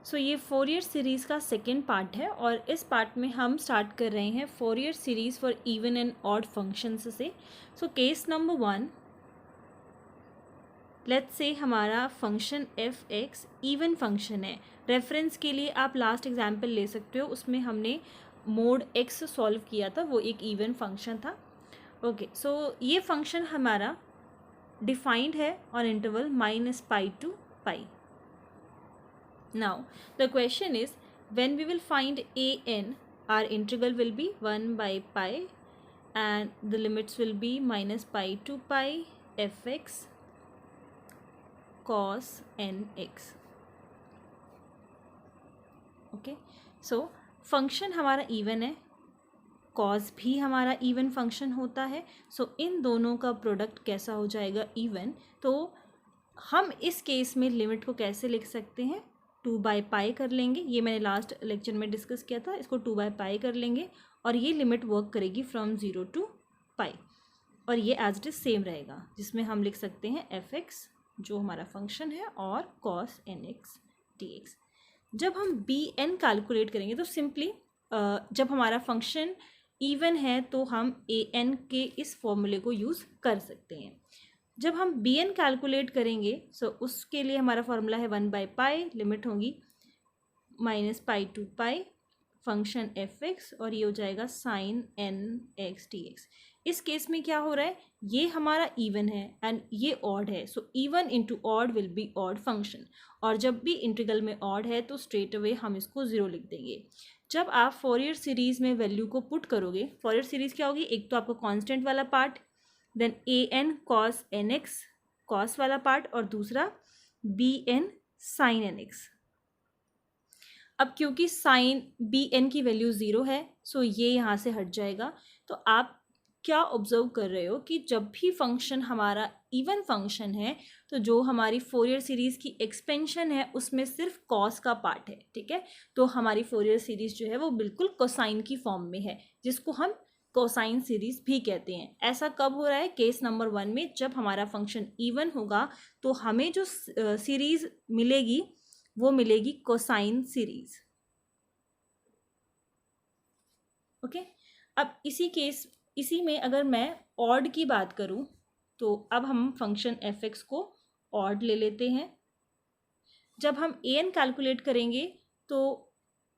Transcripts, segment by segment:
सो ये Fourier series का second part है और इस पार्ट में हम स्टार्ट कर रहे हैं Fourier series for even and odd functions से। So case number 1, let's say हमारा function f x even function है। रेफरेंस के लिए आप लास्ट एग्जाम्पल ले सकते हो, उसमें हमने मोड एक्स सॉल्व किया था, वो एक इवन फंक्शन था। ओके, सो ये फंक्शन हमारा डिफाइंड है on interval -π to π. Now the question is, when we will find an, our integral will be 1 by pi and the limits will be -π to π fx cos nx. Okay, so function हमारा even है, cos भी हमारा even function होता है। सो इन दोनों का product कैसा हो जाएगा? इवन। तो हम इस केस में लिमिट को कैसे लिख सकते हैं? 2 बाई पाई कर लेंगे, ये मैंने लास्ट लेक्चर में डिस्कस किया था, इसको 2 बाई पाई कर लेंगे और ये लिमिट वर्क करेगी फ्रॉम 0 to पाई और ये एज इट इज सेम रहेगा, जिसमें हम लिख सकते हैं एफ एक्स जो हमारा फंक्शन है और cos n x d x. जब हम बी एन कैलकुलेट करेंगे तो सिंपली जब हमारा फंक्शन इवन है तो हम ए एन के इस फॉर्मूले को यूज़ कर सकते हैं। जब हम बी एन कैलकुलेट करेंगे सो उसके लिए हमारा फार्मूला है 1 बाई पाई, लिमिट होगी -π to pi, function f x और ये हो जाएगा sine n x t x. इस केस में क्या हो रहा है? ये हमारा इवन है एंड ये ऑड है, so even into odd will be odd function. और जब भी इंटीग्रल में ऑड है तो स्ट्रेट अवे हम इसको 0 लिख देंगे। जब आप फोरियर सीरीज़ में वैल्यू को पुट करोगे, फोरियर सीरीज़ क्या होगी? एक तो आपको कांस्टेंट वाला part, then a n cos n x cos वाला पार्ट और दूसरा b n sine n x. अब क्योंकि साइन बी एन की वैल्यू 0 है सो ये यहाँ से हट जाएगा। तो आप क्या ऑब्जर्व कर रहे हो कि जब भी फंक्शन हमारा इवन फंक्शन है तो जो हमारी फोरियर सीरीज़ की एक्सपेंशन है उसमें सिर्फ कॉस का पार्ट है, ठीक है। तो हमारी फोरियर सीरीज़ जो है वो बिल्कुल कोसाइन की फॉर्म में है, जिसको हम कोसाइन सीरीज़ भी कहते हैं। ऐसा कब हो रहा है? केस नंबर 1 में जब हमारा फंक्शन इवन होगा तो हमें जो सीरीज़ मिलेगी वो मिलेगी कोसाइन सीरीज़। ओके, अब इसी में अगर मैं ऑड की बात करूं तो अब हम फंक्शन एफ एक्स को ऑड ले लेते हैं। जब हम ए एन कैलकुलेट करेंगे तो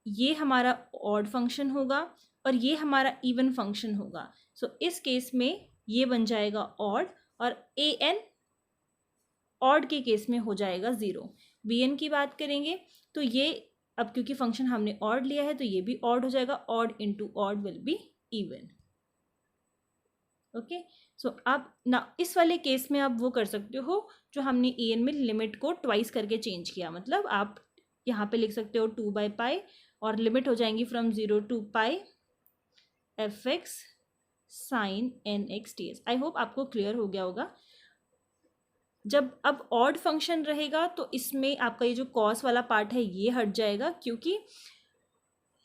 ये हमारा ऑड फंक्शन होगा और ये हमारा इवन फंक्शन होगा। सो इस केस में ये बन जाएगा ऑड और ए एन ऑड के केस में हो जाएगा 0। बी एन की बात करेंगे तो ये अब क्योंकि फंक्शन हमने ऑड लिया है तो ये भी ऑड हो जाएगा, odd into odd will be even. Okay, so आप ना इस वाले केस में आप वो कर सकते हो जो हमने ए एन में लिमिट को ट्वाइस करके चेंज किया, मतलब आप यहाँ पे लिख सकते हो 2 बाई पाई और लिमिट हो जाएंगी from 0 to pi f x sine n x t s. I hope आपको क्लियर हो गया होगा। जब अब ऑड फंक्शन रहेगा तो इसमें आपका ये जो कॉस वाला पार्ट है ये हट जाएगा, क्योंकि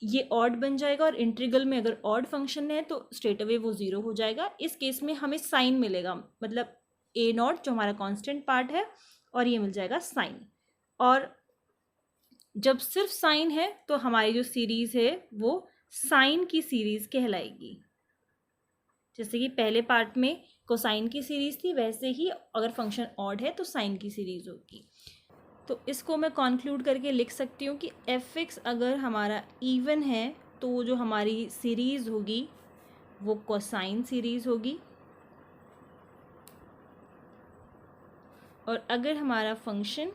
ये ऑड बन जाएगा और इंटीग्रल में अगर ऑड फंक्शन है तो स्ट्रेट अवे वो 0 हो जाएगा। इस केस में हमें साइन मिलेगा, मतलब ए नॉट जो हमारा कांस्टेंट पार्ट है और ये मिल जाएगा साइन। और जब सिर्फ साइन है तो हमारी जो सीरीज़ है वो साइन की सीरीज़ कहलाएगी। जैसे कि पहले पार्ट में कोसाइन की सीरीज़ थी, वैसे ही अगर फंक्शन ऑड है तो साइन की सीरीज़ होगी। तो इसको मैं कॉन्क्लूड करके लिख सकती हूँ कि एफ एक्स अगर हमारा इवन है तो जो हमारी सीरीज़ होगी वो कोसाइन सीरीज़ होगी, और अगर हमारा फंक्शन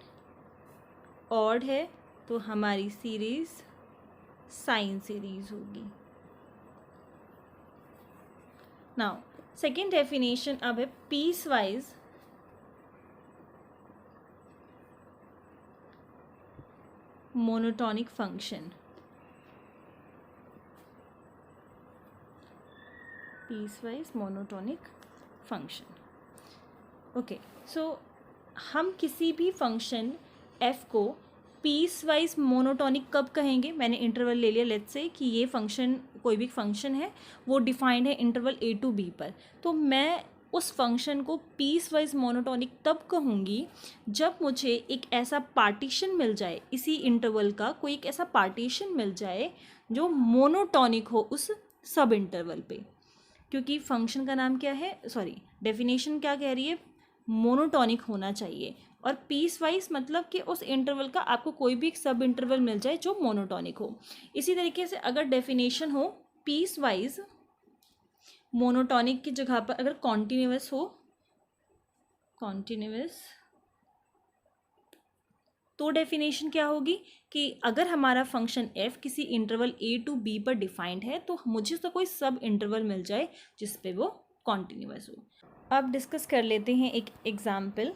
ऑड है तो हमारी सीरीज़ साइन सीरीज़ होगी। नाउ सेकेंड डेफिनेशन अब है piecewise monotonic function. Piecewise monotonic function. Okay, so हम किसी भी फंक्शन f को पीस वाइज मोनोटोनिक कब कहेंगे? मैंने इंटरवल ले लिया, लेट्स से कि ये फंक्शन कोई भी फंक्शन है वो डिफाइंड है इंटरवल a to b पर, तो मैं उस फंक्शन को पीस वाइज मोनोटॉनिक तब कहूँगी जब मुझे एक ऐसा पार्टीशन मिल जाए, इसी इंटरवल का कोई एक ऐसा पार्टीशन मिल जाए जो मोनोटॉनिक हो उस सब इंटरवल पे। क्योंकि फंक्शन का नाम क्या है, सॉरी डेफिनेशन क्या कह रही है, मोनोटॉनिक होना चाहिए। और पीस वाइज मतलब कि उस इंटरवल का आपको कोई भी एक सब इंटरवल मिल जाए जो मोनोटॉनिक हो। इसी तरीके से अगर डेफिनेशन हो पीस वाइज मोनोटॉनिक की जगह पर अगर कॉन्टिन्यूअस हो, कॉन्टिन्यूअस, तो डेफिनेशन क्या होगी कि अगर हमारा फंक्शन f किसी इंटरवल a टू b पर डिफाइंड है तो मुझे उसका कोई सब इंटरवल मिल जाए जिस पे वो कॉन्टिन्यूअस हो। अब डिस्कस कर लेते हैं एक एग्जाम्पल।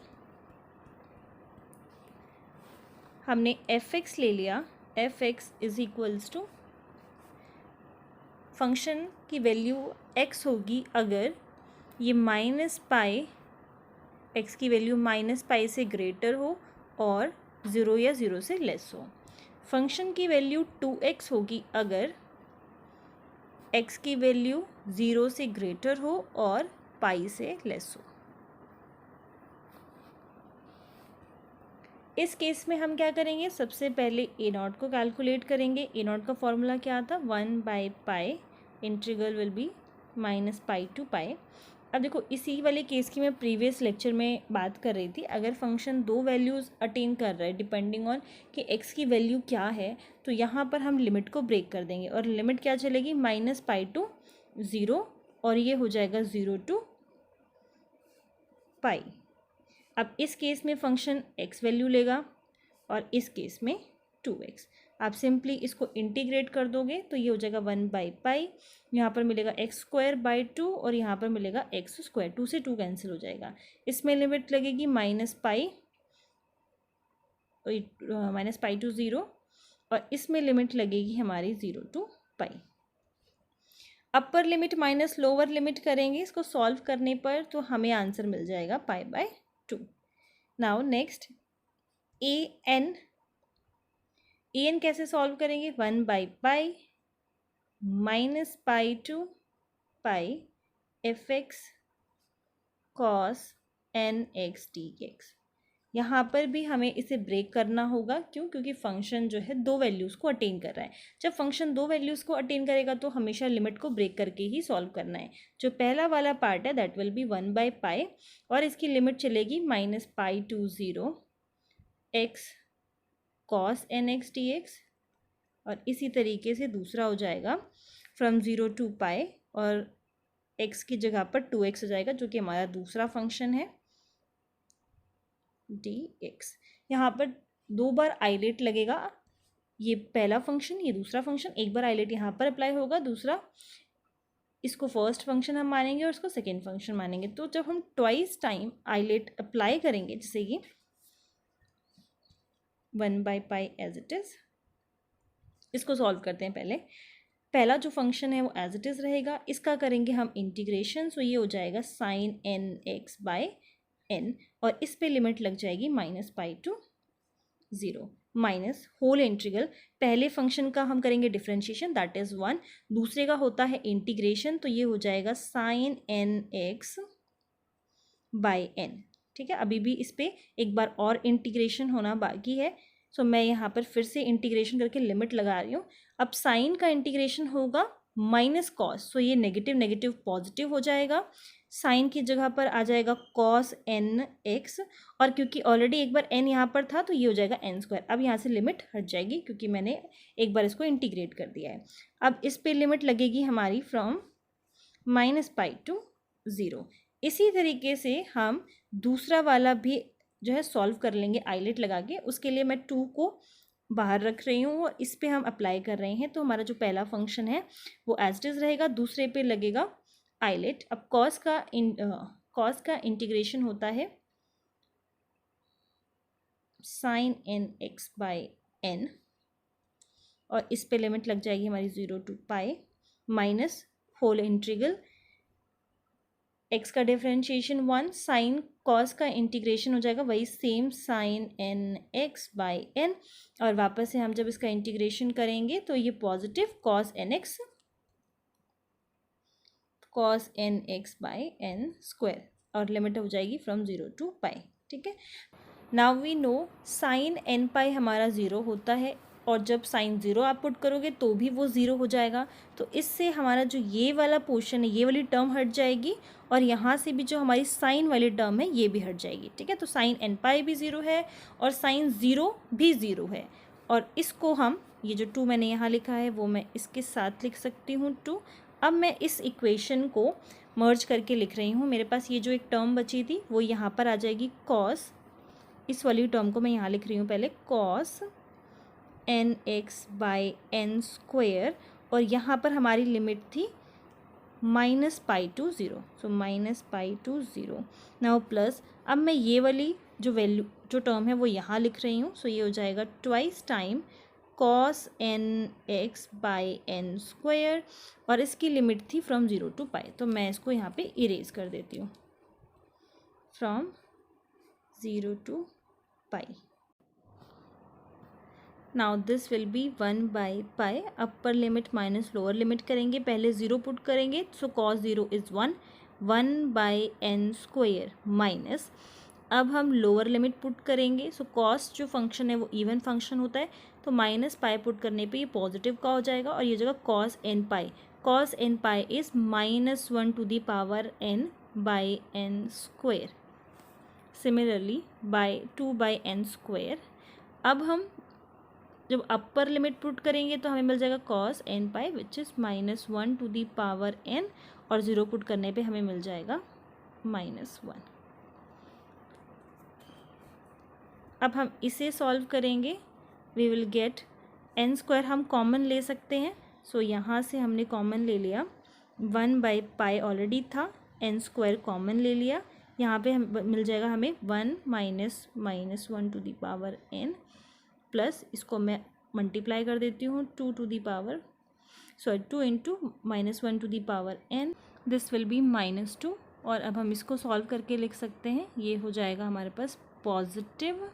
हमने fx ले लिया, fx is equals to, function की वैल्यू x होगी अगर ये माइनस पाई, x की वैल्यू माइनस पाई से ग्रेटर हो और 0 या 0 से लेस हो। फंक्शन की वैल्यू 2x होगी अगर x की वैल्यू 0 से ग्रेटर हो और पाई से लेस हो। इस केस में हम क्या करेंगे, सबसे पहले ए नॉट को कैलकुलेट करेंगे। ए नॉट का फॉर्मूला क्या था, 1/पाई, integral will be minus pi to pi. अब देखो इसी वाले केस की मैं प्रीवियस लेक्चर में बात कर रही थी। अगर फंक्शन दो वैल्यूज़ अटेन कर रहा है डिपेंडिंग ऑन कि x की वैल्यू क्या है, तो यहाँ पर हम लिमिट को ब्रेक कर देंगे और लिमिट क्या चलेगी, माइनस पाई टू 0 और ये हो जाएगा 0 टू पाई। अब इस केस में फंक्शन x वैल्यू लेगा और इस केस में 2x। आप सिंपली इसको इंटीग्रेट कर दोगे तो ये हो जाएगा 1/पाई, यहाँ पर मिलेगा x²/2 और यहाँ पर मिलेगा x²। 2 से 2 कैंसिल हो जाएगा। इसमें लिमिट लगेगी माइनस पाई टू 0 और इसमें लिमिट लगेगी हमारी 0 to pi. Upper limit minus lower limit करेंगे इसको सॉल्व करने पर तो हमें आंसर मिल जाएगा पाई/2। नाउ नेक्स्ट an कैसे सॉल्व करेंगे, 1/पाई minus pi to pi fx cos nx dx। यहाँ पर भी हमें इसे ब्रेक करना होगा। क्यों, क्योंकि फंक्शन जो है दो वैल्यूज़ को अटेन कर रहा है। जब फंक्शन दो वैल्यूज़ को अटेन करेगा तो हमेशा लिमिट को ब्रेक करके ही सॉल्व करना है। जो पहला वाला पार्ट है दैट विल बी 1/पाई और इसकी लिमिट चलेगी minus pi to 0 x cos nx dx और इसी तरीके से दूसरा हो जाएगा फ्रॉम 0 टू पाई और x की जगह पर 2x हो जाएगा जो कि हमारा दूसरा फंक्शन है dx। यहाँ पर दो बार आइलेट लगेगा, ये पहला फंक्शन ये दूसरा फंक्शन, एक बार आइलेट यहाँ पर अप्लाई होगा, दूसरा इसको फर्स्ट फंक्शन हम मानेंगे और इसको सेकेंड फंक्शन मानेंगे। तो जब हम ट्वाइस टाइम आइलेट अप्लाई करेंगे, जैसे कि 1/पाई एज इट इज़, इसको सॉल्व करते हैं। पहला जो फंक्शन है वो एज इट इज़ रहेगा, इसका करेंगे हम इंटीग्रेशन, सो ये हो जाएगा साइन nx/n और इस पे लिमिट लग जाएगी minus pi to 0 minus whole integral. पहले फंक्शन का हम करेंगे डिफ्रेंशिएशन दैट इज़ 1, दूसरे का होता है इंटीग्रेशन, तो ये हो जाएगा साइन nx/n। ठीक है, अभी भी इस पर एक बार और इंटीग्रेशन होना बाकी है। सो मैं यहाँ पर फिर से इंटीग्रेशन करके लिमिट लगा रही हूँ। अब साइन का इंटीग्रेशन होगा माइनस कॉस, सो ये नेगेटिव नेगेटिव पॉजिटिव हो जाएगा। साइन की जगह पर आ जाएगा कॉस nx और क्योंकि ऑलरेडी एक बार n यहाँ पर था तो ये हो जाएगा n²। अब यहाँ से लिमिट हट जाएगी क्योंकि मैंने एक बार इसको इंटीग्रेट कर दिया है। अब इस पे लिमिट लगेगी हमारी फ्रॉम माइनस पाई टू 0। इसी तरीके से हम दूसरा वाला भी जो है सॉल्व कर लेंगे आइलेट लगा के। उसके लिए मैं 2 को बाहर रख रही हूँ और इस पे हम अप्लाई कर रहे हैं। तो हमारा जो पहला फंक्शन है वो एज इट इज़ रहेगा, दूसरे पे लगेगा आइलेट। अब कॉस का इंटीग्रेशन होता है साइन nx/n और इस पे लिमिट लग जाएगी हमारी 0 to pi minus whole integral x का डिफरेंशिएशन 1, साइन कॉस का इंटीग्रेशन हो जाएगा वही सेम साइन nx/n और वापस से हम जब इसका इंटीग्रेशन करेंगे तो ये positive cos cos nx by n square, और लिमिट हो जाएगी फ्रॉम 0 टू पाई। ठीक है, now we know sine n pi हमारा 0 होता है, और जब साइन 0 आप पुट करोगे तो भी वो 0 हो जाएगा। तो इससे हमारा जो ये वाला पोर्शन है, ये वाली टर्म हट जाएगी, और यहाँ से भी जो हमारी साइन वाली टर्म है ये भी हट जाएगी। ठीक है, तो साइन n पाई भी 0 है और साइन 0 भी 0 है, और इसको हम, ये जो 2 मैंने यहाँ लिखा है वो मैं इसके साथ लिख सकती हूँ 2। अब मैं इस इक्वेशन को मर्ज करके लिख रही हूँ। मेरे पास ये जो एक टर्म बची थी वो यहाँ पर आ जाएगी कॉस, इस वाली टर्म को मैं यहाँ लिख रही हूँ पहले, cos nx by n square, और यहाँ पर हमारी लिमिट थी -पाई टू 0, सो -पाई टू 0 नाउ प्लस, अब मैं ये वाली जो वैल्यू जो टर्म है वो यहाँ लिख रही हूँ। सो ये हो जाएगा twice time cos nx by n square, और इसकी लिमिट थी फ्रॉम 0 टू पाई। तो मैं इसको यहाँ पे इरेज कर देती हूँ, from 0 to pi. Now this will be 1 by pi, upper limit minus lower limit करेंगे, पहले 0 पुट करेंगे, so cos 0 is 1 by n square minus, अब हम लोअर लिमिट पुट करेंगे। सो cos जो फंक्शन है वो इवन फंक्शन होता है, तो माइनस पाई पुट करने पे ये पॉजिटिव का हो जाएगा, और ये जगह cos n pi is -1 to the power n by n square, similarly by 2 by n square. अब हम जब अपर लिमिट पुट करेंगे तो हमें मिल जाएगा cos n pi which is -1 to the power n, और 0 पुट करने पे हमें मिल जाएगा -1। अब हम इसे सॉल्व करेंगे, we will get n square हम कॉमन ले सकते हैं। सो यहाँ से हमने कॉमन ले लिया, 1 बाई पाई ऑलरेडी था, n स्क्वायर कॉमन ले लिया, यहाँ पे हम मिल जाएगा हमें 1 minus -1 to the power n, plus इसको मैं मल्टीप्लाई कर देती हूँ 2 to the power, sorry 2 into -1 to the power n, this will be -2। और अब हम इसको सॉल्व करके लिख सकते हैं, ये हो जाएगा हमारे पास positive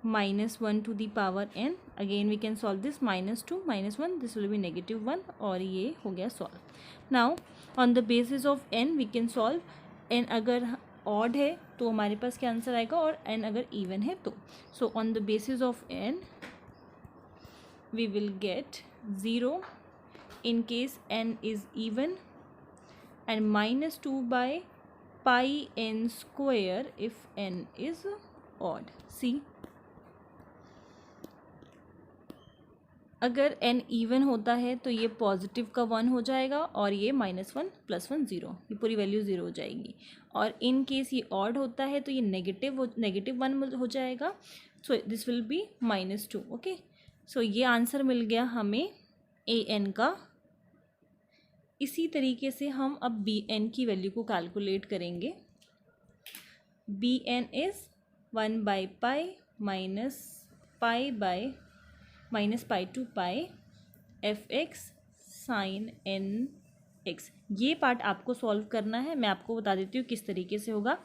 -1 to the power n, again we can solve this, -2 -1, this will be -1, और ये हो गया solve. Now on the basis of n we can solve, n अगर ऑड है तो हमारे पास क्या आंसर आएगा, और n अगर इवन है तो। So on the basis of n we will get 0 in case n is even, and -2 by pi n square if n is odd. See, अगर n इवन होता है तो ये पॉजिटिव का 1 हो जाएगा, और ये -1 + 1 0, ये पूरी वैल्यू 0 हो जाएगी। और इन केस ये ऑड होता है तो ये नेगेटिव 1 हो जाएगा, so this will be -2। Okay, so ये आंसर मिल गया हमें an का। इसी तरीके से हम अब bn की वैल्यू को कैलकुलेट करेंगे। bn is 1 by pi minus pi by -पाई to pi f(x) sine nx। ये पार्ट आपको सॉल्व करना है, मैं आपको बता देती हूँ किस तरीके से होगा।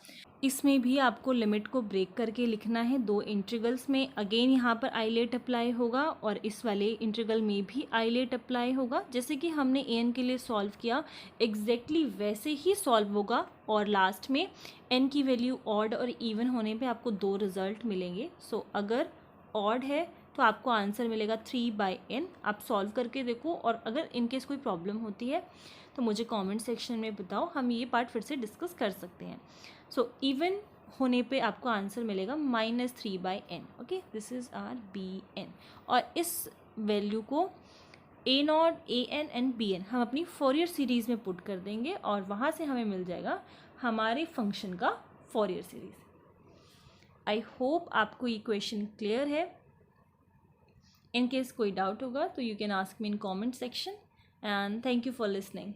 इसमें भी आपको लिमिट को ब्रेक करके लिखना है 2 इंटीग्रल्स में। अगेन यहाँ पर आइलेट अप्लाई होगा, और इस वाले इंटीग्रल में भी आइलेट अप्लाई होगा। जैसे कि हमने an के लिए सॉल्व किया, एग्जैक्टली वैसे ही सॉल्व होगा, और लास्ट में n की वैल्यू ऑड और इवन होने पे आपको 2 रिजल्ट मिलेंगे। सो अगर ऑड है तो आपको आंसर मिलेगा 3 बाई n। आप सॉल्व करके देखो, और अगर इनकेस कोई प्रॉब्लम होती है तो मुझे कमेंट सेक्शन में बताओ, हम ये पार्ट फिर से डिस्कस कर सकते हैं। सो इवन होने पे आपको आंसर मिलेगा -3 by n। Okay, this is our bn, और इस वैल्यू को a0, an एंड bn हम अपनी फोरियर सीरीज़ में पुट कर देंगे, और वहाँ से हमें मिल जाएगा हमारे फंक्शन का फोरियर सीरीज़। आई होप आपको ये क्वेश्चन क्लियर है। इन केस कोई डाउट होगा तो you can ask me in comment section, and thank you for listening.